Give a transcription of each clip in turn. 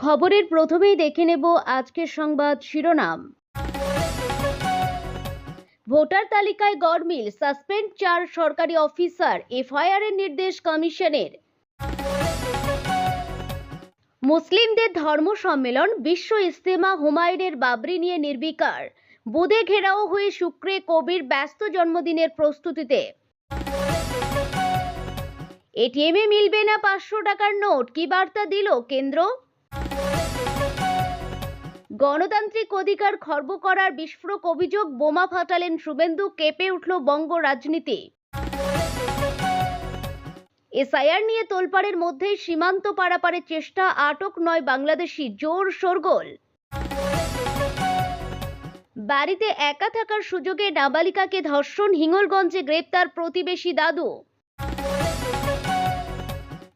খবরের প্রথমেই দেখে নেব আজকের সংবাদ শিরোনাম। ভোটার তালিকায় গরমিল, সাসপেন্ড 4 সরকারি অফিসার, এফআইআর এর নির্দেশ কমিশনের। মুসলিমদের ধর্ম সম্মেলন, বিশ্ব ইজতেমা হুমায়ুনের বাবরি নিয়ে নির্বিকার। বুধে ঘেরাও হয়ে শুক্রে কবির ব্যস্ত জন্মদিনের প্রস্তুতিতে। এটিএমে মিলবে না 500 টাকার নোট, কি বার্তা দিল কেন্দ্র? গণতান্ত্রিক অধিকার খর্ব করার বিস্ফোরক অভিযোগ, বোমা ফাটালেন শুভেন্দু, কেঁপে উঠল বঙ্গ রাজনীতি। এসআইআর নিয়ে তোলপাড়ের মধ্যেই সীমান্ত পারাপারের চেষ্টা, আটক 9 বাংলাদেশি, জোর শোরগোল। বাড়িতে একা থাকার সুযোগে নাবালিকাকে ধর্ষণ, হিঙ্গলগঞ্জে গ্রেপ্তার প্রতিবেশী দাদু।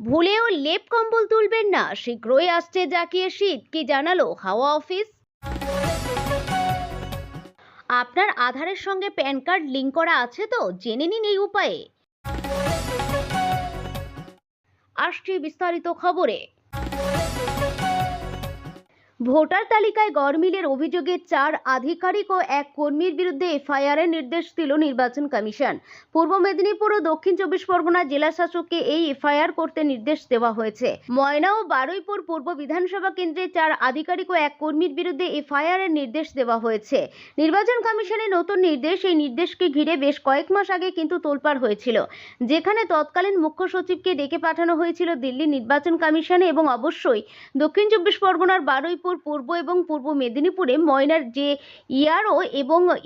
ভুলেও লেপ কম্বল তুলবেন না, শীঘ্রই আসছে জাকিয়ে শীত, কি জানালো হাওয়া অফিস। আপনার আধারের সঙ্গে প্যান কার্ড লিংক করা আছে তো? জেনে নিন এই উপায়ে। আসছি বিস্তারিত খবরে। ভোটার তালিকায় গরমিলের অভিযোগে 4 আধিকারিক ও 1 কর্মীর বিরুদ্ধে এফআইআর এর নির্দেশ দিল নির্বাচন কমিশন। পূর্ব মেদিনীপুর ও দক্ষিণ 24 পরগনা জেলা শাসককে এই এফআইআর করতে নির্দেশ দেওয়া হয়েছে। ময়না ও বারুইপুর পূর্ব বিধানসভা কেন্দ্রে 4 আধিকারিক ও 1 কর্মীর বিরুদ্ধে এফআইআর এর নির্দেশ দেওয়া হয়েছে। নির্বাচন কমিশনের নতুন নির্দেশ, এই নির্দেশকে ঘিরে বেশ কয়েক মাস আগে কিন্তু তোলপাড় হয়েছিল, যেখানে তৎকালীন মুখ্য সচিবকে ডেকে পাঠানো হয়েছিল দিল্লি নির্বাচন কমিশনে এবং অবশ্যই দক্ষিণ 24 পরগনার বারুইপুর, পূর্ব এবং পূর্ব মেদিনীপুরে ময়নার যে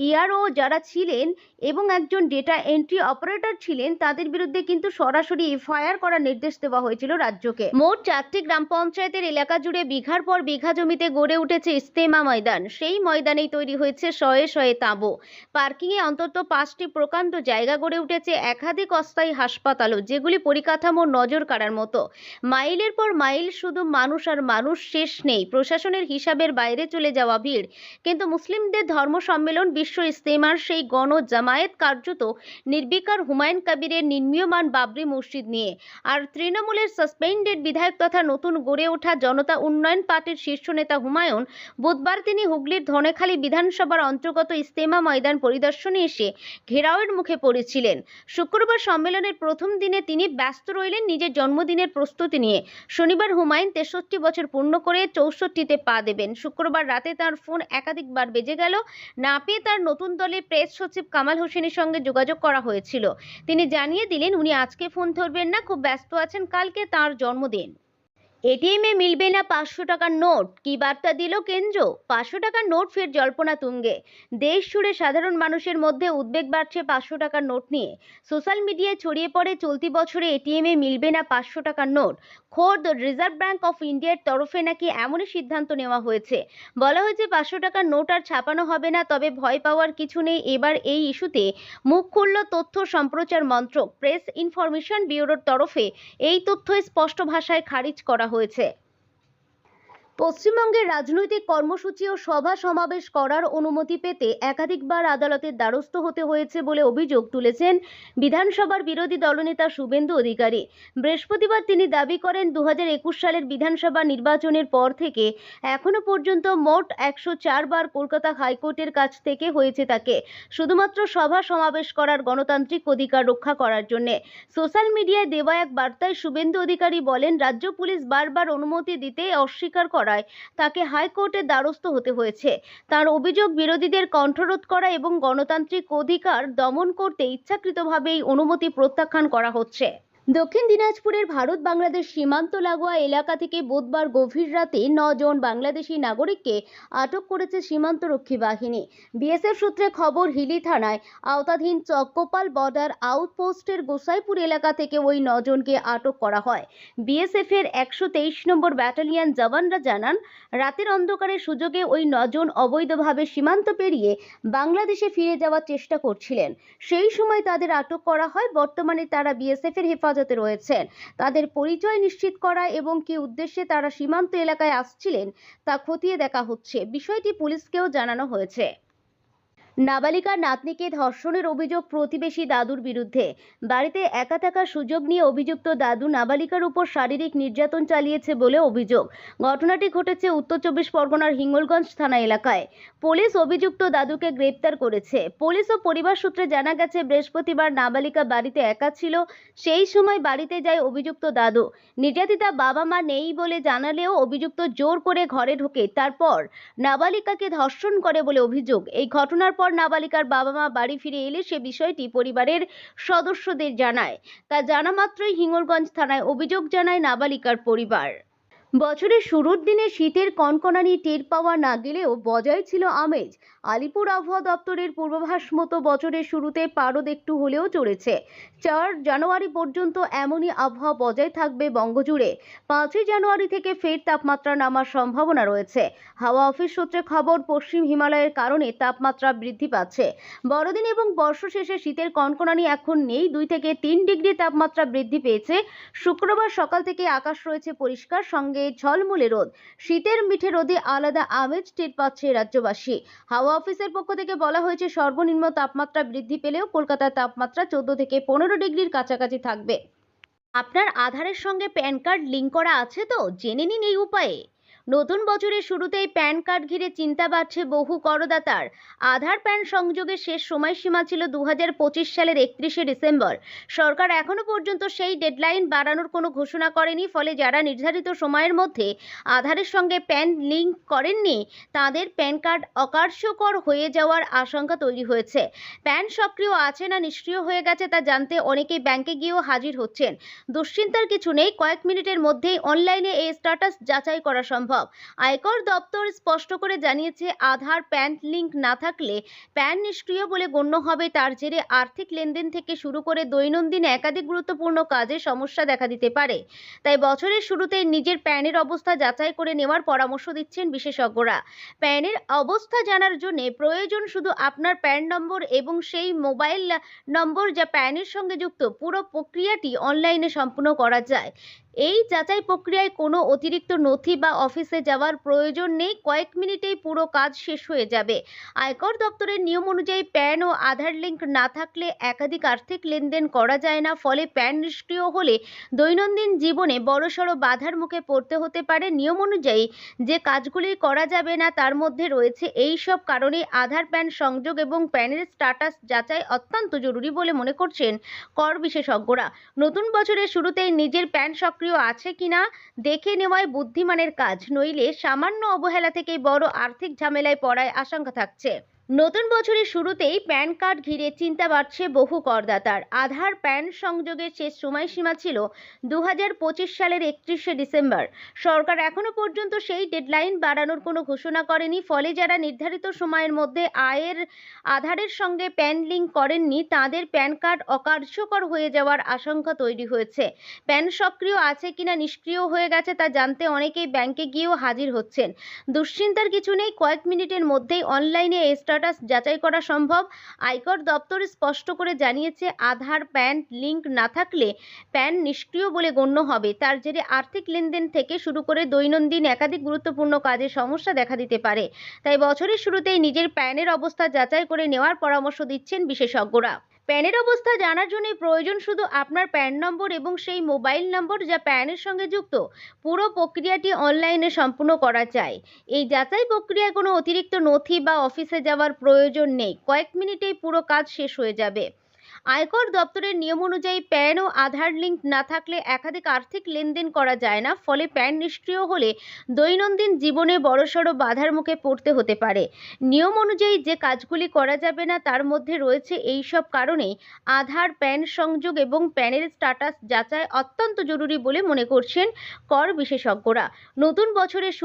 ইআরও যারা ছিলেন এবং একজন ডেটা এন্ট্রি অপারেটর ছিলেন, তাদের বিরুদ্ধে কিন্তু সরাসরি এফআইআর করার নির্দেশ দেওয়া হয়েছিল রাজ্যকে। মোট 4টি গ্রাম পঞ্চায়েতের এলাকা জুড়ে বিঘার পর বিঘা জমিতে গড়ে উঠেছে ইজতেমা ময়দান। সেই ময়দানেই তৈরি হয়েছে শয়ে শয়ে তাঁবু, পার্কিংয়ে অন্তত 5টি প্রকাণ্ড জায়গা গড়ে উঠেছে একাধিক অস্থায়ী হাসপাতালও, যেগুলি পরিকাঠামোর নজর কাড়ার মতো। মাইলের পর মাইল শুধু মানুষ আর মানুষ, শেষ নেই প্রশাসনের হিসাবের বাইরে চলে যাওয়া ভিড়। কিন্তু মুসলিমদের ধর্ম সম্মেলন, বিশ্ব ইজতেমার সেই গণ জামায়াত কার্যত নির্বিকার হুমায়ুন কবিরের নির্মীয়মান বাবরি মসজিদ নিয়ে। আর তৃণমূলের সাসপেন্ডেড বিধায়ক তথা নতুন গড়ে ওঠা জনতা উন্নয়ন পার্টির শীর্ষ নেতা হুমায়ুন, বুধবার তিনি হুগলির ধনেখালি বিধানসভার অন্তর্গত ইজতেমা ময়দান পরিদর্শনে এসে ঘেরাওয়ের মুখে পড়েছিলেন। শুক্রবার সম্মেলনের প্রথম দিনে তিনি ব্যস্ত রইলেন নিজের জন্মদিনের প্রস্তুতি নিয়ে। শনিবার হুমায়ুন 63 বছর পূর্ণ করে 64তে পা দেবেন। শুক্রবার রাতে তার ফোন একাধিকবার বেজে গেল। না পেয়ে তার নতুন দলের প্রেস সচিব কামাল হোসেনের সঙ্গে যোগাযোগ করা হয়েছিল। তিনি জানিয়ে দিলেন উনি আজকে ফোন ধরবেন না, খুব ব্যস্ত আছেন, কালকে তার জন্মদিন। এটিএমে মিলবে না 500 টাকার নোট, কি বার্তা দিল কেন্দ্র? 500 টাকার নোট ফের জল্পনা তুঙ্গে। দেশ জুড়ে সাধারণ মানুষের মধ্যে উদ্বেগ বাড়ছে 500 টাকার নোট নিয়ে। সোশ্যাল মিডিয়ায় ছড়িয়ে পড়ে চলতি বছরে এটিএমে মিলবে না 500 টাকার নোট। খোদ রিজার্ভ ব্যাংক অফ ইন্ডিয়ার তরফে নাকি এমনই সিদ্ধান্ত নেওয়া হয়েছে। বলা হয়েছে 500 টাকার নোট আর ছাপানো হবে না। তবে ভয় পাওয়ার কিছু নেই। এবার এই ইস্যুতে মুখ খুলল তথ্য সম্প্রচার মন্ত্রক। প্রেস ইনফরমেশন ব্যুরোর তরফে এই তথ্য স্পষ্ট ভাষায় খারিজ করা হয়েছে। পশ্চিমবঙ্গের রাজনৈতিক কর্মসূচি ও সভা সমাবেশ করার অনুমতি পেতে একাধিকবার আদালতের দ্বারস্থ হতে হয়েছে বলে অভিযোগ তুলেছেন বিধানসভার বিরোধী দলনেতা শুভেন্দু অধিকারী। বৃহস্পতিবার তিনি দাবি করেন 2021 সালের বিধানসভা নির্বাচনের পর থেকে এখনো পর্যন্ত মোট 104 বার কলকাতা হাইকোর্টের কাছ থেকে হয়েছে তাকে শুধুমাত্র সভা সমাবেশ করার গণতান্ত্রিক অধিকার রক্ষা করার জন্য। সোশ্যাল মিডিয়ায় দেওয়া এক বার্তায় শুভেন্দু অধিকারী বলেন, রাজ্য পুলিশ বারবার অনুমতি দিতে অস্বীকার করায় তাকে হাইকোর্টের দ্বারস্থ হতে হয়েছে। তার অভিযোগ, বিরোধীদের কণ্ঠরোধ করা এবং গণতান্ত্রিক অধিকার দমন করতে ইচ্ছাকৃতভাবে এই অনুমতি প্রত্যাখ্যান করা হচ্ছে। দক্ষিণ দিনাজপুরের ভারত বাংলাদেশ সীমান্ত লাগোয়া এলাকা থেকে বুধবার গভীর রাতে 9 জন বাংলাদেশি নাগরিককে আটক করেছে সীমান্তরক্ষী বাহিনী। বিএসএফ সূত্রে খবর, হিলি থানায় আওতাধীন চক্কোপাল বর্ডার আউটপোস্টের গোসাইপুর এলাকা থেকে ওই 9 জনকে আটক করা হয়। বিএসএফ এর 123 নম্বর ব্যাটালিয়ন জওয়ানরা জানান, রাতের অন্ধকারে সুযোগে ওই 9 জন অবৈধভাবে সীমান্ত পেরিয়ে বাংলাদেশে ফিরে যাওয়ার চেষ্টা করছিলেন। সেই সময় তাদের আটক করা হয়। বর্তমানে তারা বিএসএফ এর হেফাজতে রয়েছেন। তাদের পরিচয় নিশ্চিত করা এবং কী উদ্দেশ্যে তারা সীমান্ত এলাকায় আসছিলেন তা খতিয়ে দেখা হচ্ছে। বিষয়টি পুলিশকেও জানানো হয়েছে। নাবালিকা নাতনিকে ধর্ষণের অভিযোগ প্রতিবেশী দাদুর বিরুদ্ধে। বাড়িতে একা থাকার সুযোগ নিয়ে অভিযুক্ত দাদু নাবালিকার উপর শারীরিক নির্যাতন চালিয়েছে বলে অভিযোগ। ঘটনাটি ঘটেছে উত্তর চব্বিশ পরগনার হিঙ্গলগঞ্জ থানা এলাকায়। পুলিশ অভিযুক্ত দাদুকে গ্রেপ্তার করেছে। পুলিশ ও পরিবার সূত্রে জানা গেছে, বৃহস্পতিবার নাবালিকা বাড়িতে একা ছিল। সেই সময় বাড়িতে যায় অভিযুক্ত দাদু। নির্যাতিতা বাবা মা নেই বলে জানালেও অভিযুক্ত জোর করে ঘরে ঢোকে, তারপর নাবালিকাকে ধর্ষণ করে বলে অভিযোগ। এই ঘটনার পর নাবালিকার বাবা মা বাড়ি ফিরে এলে সে বিষয়টি পরিবারের সদস্যদের জানায়। তা জানা মাত্রই হিঙ্গলগঞ্জ থানায় অভিযোগ জানায় নাবালিকার পরিবার। বছরের শুরুর দিনে শীতের কনকনানি টের পাওয়া না গেলেও বজায় ছিল আমেজ। আলিপুর আবহাওয়া দপ্তরের পূর্বাভাস মতো বছরের শুরুতে পারদ একটু হলেও চড়েছে। 4 জানুয়ারি পর্যন্ত এমনই আবহাওয়া বজায় থাকবে বঙ্গজুড়ে। 5 জানুয়ারি থেকে ফের তাপমাত্রা নামার সম্ভাবনা রয়েছে। হাওয়া অফিস সূত্রে খবর, পশ্চিম হিমালয়ের কারণে তাপমাত্রা বৃদ্ধি পাচ্ছে। বড়দিন এবং বর্ষ শেষে শীতের কনকনানি এখন নেই। 2 থেকে 3 ডিগ্রি তাপমাত্রা বৃদ্ধি পেয়েছে। শুক্রবার সকাল থেকে আকাশ রয়েছে পরিষ্কার, সঙ্গে ঝলমলে রোদ। শীতের মিঠে রোদে আলাদা আমেজ টের পাচ্ছে রাজ্যবাসী। হাওয়া অফিসের পক্ষ থেকে বলা হয়েছে, সর্বনিম্ন তাপমাত্রা বৃদ্ধি পেলেও কলকাতার তাপমাত্রা 14 থেকে 15 ডিগ্রির কাছাকাছি থাকবে। আপনার আধারের সঙ্গে প্যান কার্ড লিঙ্ক করা আছে তো? জেনে নিন এই উপায়ে। নতুন বছরের শুরুতেই প্যান কার্ড ঘিরে চিন্তা বাড়ছে বহু করদাতার। আধার প্যান সংযোগের শেষ সময়সীমা ছিল 2025 সালের 31শে ডিসেম্বর। সরকার এখনো পর্যন্ত সেই ডেডলাইন বাড়ানোর কোনো ঘোষণা করেনি। ফলে যারা নির্ধারিত সময়ের মধ্যে আধারের সঙ্গে প্যান লিঙ্ক করেননি, তাদের প্যান কার্ড অকার্যকর হয়ে যাওয়ার আশঙ্কা তৈরি হয়েছে। প্যান সক্রিয় আছে না নিষ্ক্রিয় হয়ে গেছে তা জানতে অনেকেই ব্যাংকে গিয়েও হাজির হচ্ছেন। দুশ্চিন্তার কিছু নেই, কয়েক মিনিটের মধ্যেই অনলাইনে এই স্ট্যাটাস যাচাই করা সম্ভব। আয়কর দপ্তর স্পষ্ট করে জানিয়েছে, আধার প্যান লিঙ্ক না থাকলে প্যান নিষ্ক্রিয় বলে গণ্য হবে। তার জেরে আর্থিক লেনদেন থেকে শুরু করে দৈনন্দিন একাধিক গুরুত্বপূর্ণ কাজে সমস্যা দেখা দিতে পারে। তাই বছরের শুরুতেই নিজের প্যানের অবস্থা যাচাই করে নেওয়ার পরামর্শ দিচ্ছেন বিশেষজ্ঞরা। প্যানের অবস্থা জানার জন্য প্রয়োজন শুধু আপনার প্যান নম্বর এবং সেই মোবাইল নম্বর যা প্যানের সঙ্গে যুক্ত। পুরো প্রক্রিয়াটি অনলাইনে সম্পূর্ণ করা যায়। এই যাচাই প্রক্রিয়ায় কোনো অতিরিক্ত নথি বা অফিসে যাওয়ার প্রয়োজন নেই। কয়েক মিনিটেই পুরো কাজ শেষ হয়ে যাবে। আয়কর দপ্তরের নিয়ম অনুযায়ী প্যান ও আধার লিঙ্ক না থাকলে একাধিক আর্থিক লেনদেন করা যায় না। ফলে প্যান নিষ্ক্রিয় হলে দৈনন্দিন জীবনে বড়সড় বাধার মুখে পড়তে হতে পারে। নিয়ম অনুযায়ী যে কাজগুলি করা যাবে না তার মধ্যে রয়েছে এই সব কারণে আধার প্যান সংযোগ এবং প্যানের স্ট্যাটাস যাচাই অত্যন্ত জরুরি বলে মনে করছেন কর বিশেষজ্ঞরা। নতুন বছরের শুরুতেই নিজের প্যান সক্রিয় আছে কিনা দেখে নেওয়াই বুদ্ধিমানের কাজ, নইলে সামান্য অবহেলা থেকেই বড় আর্থিক ঝামেলায় পড়ার আশঙ্কা থাকছে। নতুন বছরের শুরুতেই প্যান কার্ড ঘিরে চিন্তা বাড়ছে বহু করদাতার। আধার প্যান সংযোগের শেষ সময়সীমা ছিল 2025 সালের 31শে ডিসেম্বর। সরকার এখনো পর্যন্ত সেই ডেডলাইন বাড়ানোর কোনো ঘোষণা করেনি। ফলে যারা নির্ধারিত সময়ের মধ্যে আধারের সঙ্গে প্যান লিঙ্ক করেননি, তাদের প্যান কার্ড অকার্যকর হয়ে যাওয়ার আশঙ্কা তৈরি হয়েছে। প্যান সক্রিয় আছে কিনা নিষ্ক্রিয় হয়ে গেছে তা জানতে অনেকেই ব্যাংকে গিয়েও হাজির হচ্ছেন। দুশ্চিন্তার কিছু নেই, কয়েক মিনিটের মধ্যেই অনলাইনে এই স্ট্যাটাস যাচাই করা সম্ভব। আয়কর দপ্তর স্পষ্ট করে জানিয়েছে, আধার প্যান লিঙ্ক না থাকলে প্যান নিষ্ক্রিয় বলে গণ্য হবে। তার জেরে আর্থিক লেনদেন থেকে শুরু করে দৈনন্দিন একাধিক গুরুত্বপূর্ণ কাজে সমস্যা দেখা দিতে পারে। তাই বছরের শুরুতেই নিজের প্যানের অবস্থা যাচাই করে নেওয়ার পরামর্শ দিচ্ছেন বিশেষজ্ঞরা। প্যানের অবস্থা জানার জন্য প্রয়োজন শুধু আপনার প্যান নম্বর এবং সেই মোবাইল নম্বর যা প্যানের সঙ্গে যুক্ত। পুরো প্রক্রিয়াটি অনলাইনে সম্পূর্ণ করা যায়। এই যাচাই প্রক্রিয়ায় কোনো অতিরিক্ত নথি বা অফিসে যাওয়ার প্রয়োজন নেই। কয়েক মিনিটেই পুরো কাজ শেষ হয়ে যাবে। আয়কর দপ্তরের নিয়ম অনুযায়ী প্যান ও আধার লিঙ্ক না থাকলে একাধিক আর্থিক লেনদেন করা যায় না। ফলে প্যান নিষ্ক্রিয় হলে দৈনন্দিন জীবনে বড়সড় বাধার মুখে পড়তে হতে পারে। নিয়ম অনুযায়ী যে কাজগুলি করা যাবে না তার মধ্যে রয়েছে এই সব কারণেই আধার প্যান সংযোগ এবং প্যানের স্ট্যাটাস যাচাই অত্যন্ত জরুরি বলে মনে করছেন কর বিশেষজ্ঞরা। নতুন বছরের